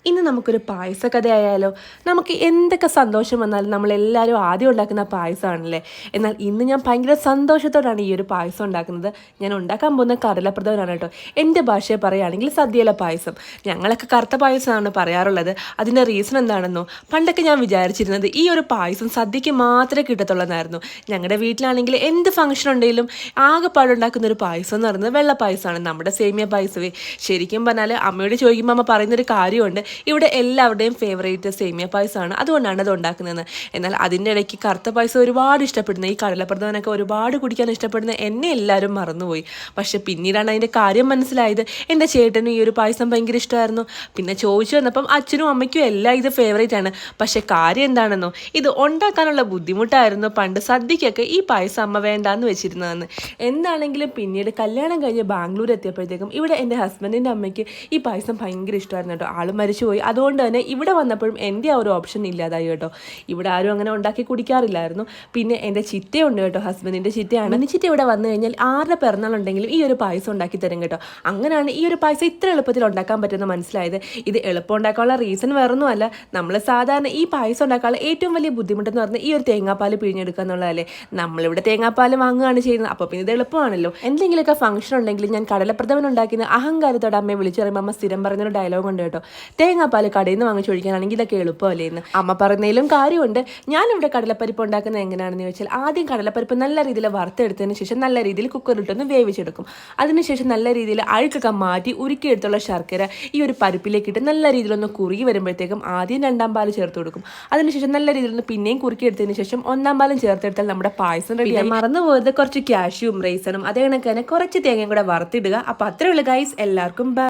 ഇന്ന് നമുക്കൊരു പായസക്കഥയായാലോ. നമുക്ക് എന്തൊക്കെ സന്തോഷം വന്നാലും നമ്മളെല്ലാവരും ആദ്യം ഉണ്ടാക്കുന്ന പായസമാണല്ലേ. എന്നാൽ ഇന്ന് ഞാൻ ഭയങ്കര സന്തോഷത്തോടാണ് ഈ ഒരു പായസം ഉണ്ടാക്കുന്നത്. ഞാൻ ഉണ്ടാക്കാൻ പോകുന്ന കടലപ്രഥമനാണ് കേട്ടോ. എൻ്റെ ഭാഷയെ പറയുകയാണെങ്കിൽ സദ്യയിലെ പായസം. ഞങ്ങളൊക്കെ കറുത്ത പായസമാണ് പറയാറുള്ളത്. അതിൻ്റെ റീസൺ എന്താണെന്നോ, പണ്ടൊക്കെ ഞാൻ വിചാരിച്ചിരുന്നത് ഈ ഒരു പായസം സദ്യയ്ക്ക് മാത്രമേ കിട്ടത്തുള്ളതായിരുന്നു. ഞങ്ങളുടെ വീട്ടിലാണെങ്കിൽ എന്ത് ഫംഗ്ഷൻ ഉണ്ടെങ്കിലും ആകെപ്പാടുണ്ടാക്കുന്ന ഒരു പായസം എന്ന് പറയുന്നത് വെള്ള പായസമാണ്, നമ്മുടെ സേമിയ പായസമേ. ശരിക്കും പറഞ്ഞാൽ അമ്മയോട് ചോദിക്കുമ്പോൾ അമ്മ പറയുന്നൊരു കാര്യമുണ്ട്, ഇവിടെ എല്ലാവരുടെയും ഫേവറേറ്റ് സേമിയ പായസമാണ്, അതുകൊണ്ടാണ് അത് ഉണ്ടാക്കുന്നതെന്ന്. എന്നാൽ അതിൻ്റെ ഇടയ്ക്ക് കറുത്ത പായസം ഒരുപാട് ഇഷ്ടപ്പെടുന്ന, ഈ കടലപ്രഥമനൊക്കെ ഒരുപാട് കുടിക്കാൻ ഇഷ്ടപ്പെടുന്ന എന്നെ എല്ലാവരും മറന്നുപോയി. പക്ഷെ പിന്നീടാണ് അതിൻ്റെ കാര്യം മനസ്സിലായത്. എൻ്റെ ചേട്ടനും ഈ ഒരു പായസം ഭയങ്കര ഇഷ്ടമായിരുന്നു. പിന്നെ ചോദിച്ചു വന്നപ്പം അച്ഛനും അമ്മയ്ക്കും എല്ലാം ഇത് ഫേവറേറ്റ് ആണ്. പക്ഷെ കാര്യം എന്താണെന്നോ, ഇത് ഉണ്ടാക്കാനുള്ള ബുദ്ധിമുട്ടായിരുന്നു പണ്ട് സദ്യക്കൊക്കെ ഈ പായസം അമ്മ വേണ്ടാന്ന് വെച്ചിരുന്നതെന്ന്. എന്താണെങ്കിലും പിന്നീട് കല്യാണം കഴിഞ്ഞ് ബാംഗ്ലൂർ എത്തിയപ്പോഴത്തേക്കും ഇവിടെ എൻ്റെ ഹസ്ബൻഡിൻ്റെ അമ്മയ്ക്ക് ഈ പായസം ഭയങ്കര ഇഷ്ടമായിരുന്നു കേട്ടോ. ആൾ മരിച്ചുപോയി. അതുകൊണ്ട് തന്നെ ഇവിടെ വന്നപ്പോഴും എൻ്റെ ആ ഒരു ഓപ്ഷൻ ഇല്ലാതായി കേട്ടോ. ഇവിടെ ആരും അങ്ങനെ ഉണ്ടാക്കി കുടിക്കാറില്ലായിരുന്നു. പിന്നെ എൻ്റെ ചിറ്റയുണ്ട് കേട്ടോ, ഹസ്ബൻഡിൻ്റെ ചിറ്റയാണ്. ഈ ചിറ്റ ഇവിടെ വന്നു കഴിഞ്ഞാൽ ആരുടെ പിറന്നാളുണ്ടെങ്കിലും ഈ ഒരു പായസം ഉണ്ടാക്കി തരും കേട്ടോ. അങ്ങനെയാണ് ഈ ഒരു പായസം ഇത്ര എളുപ്പത്തിൽ ഉണ്ടാക്കാൻ പറ്റുമെന്ന് മനസ്സിലായത്. ഇത് എളുപ്പം ഉണ്ടാക്കാനുള്ള റീസൺ വേറൊന്നുമല്ല, നമ്മൾ സാധാരണ ഈ പായസം ഉണ്ടാക്കാനുള്ള ഏറ്റവും വലിയ ബുദ്ധിമുട്ടെന്ന് പറഞ്ഞാൽ ഈ ഒരു തേങ്ങാപ്പാൽ പിഴിഞ്ഞെടുക്കുക എന്നുള്ളതല്ലേ. നമ്മളിവിടെ തേങ്ങാപ്പാൽ വാങ്ങുകയാണ് ചെയ്യുന്നത്, അപ്പോൾ പിന്നെ ഇത് എളുപ്പമാണല്ലോ. എന്തെങ്കിലുമൊക്കെ ഫംഗ്ഷൻ ഉണ്ടെങ്കിൽ ഞാൻ കടലപ്രഥമൻ ഉണ്ടാക്കുന്ന അഹങ്കാരത്തോടെ അമ്മയെ വിളിച്ചു പറയുമ്പോൾ അമ്മ സ്ഥിരം പറയുന്നൊരു ഡയലോഗ് ഉണ്ട് കേട്ടോ, തേങ്ങാപ്പാൽ കടയിൽ നിന്ന് വാങ്ങിച്ച് ഒഴിക്കാനാണെങ്കിൽ ഇതൊക്കെ എളുപ്പമല്ലേ എന്ന്. അമ്മ പറയുന്നതിലും കാര്യമുണ്ട്. ഞാനിവിടെ കടലപ്പരിപ്പ് ഉണ്ടാക്കുന്നത് എങ്ങനെയാണെന്ന് ചോദിച്ചാൽ, ആദ്യം കടലപ്പരിപ്പ് നല്ല രീതിയിൽ വറുത്തെടുത്തതിന് ശേഷം നല്ല രീതിയിൽ കുക്കറിലിട്ടൊന്ന് വേവിച്ചെടുക്കും. അതിനുശേഷം നല്ല രീതിയിൽ അഴുക്കൊക്കെ മാറ്റി ഉരുക്കിയെടുത്തുള്ള ശർക്കര ഈ ഒരു പരിപ്പിലേക്ക് ഇട്ട് നല്ല രീതിയിലൊന്ന് കുറുകി വരുമ്പോഴത്തേക്കും ആദ്യം രണ്ടാം പാൽ ചേർത്ത് കൊടുക്കും. അതിനുശേഷം നല്ല രീതിയിലൊന്ന് പിന്നെയും കുറുക്കിയെടുത്തതിന് ശേഷം ഒന്നാം പാലും ചേർത്തെടുത്താൽ നമ്മുടെ പായസം റെഡിയായി. മറന്നു പോയത് കുറച്ച് കാഷ്യൂം റൈസനും അതേ കണക്ക് തന്നെ കുറച്ച് തേങ്ങയും കൂടെ വറുത്തിടുക. അപ്പോൾ അത്രേ ഉള്ളൂ ഗൈസ്. എല്ലാവർക്കും ബൈ.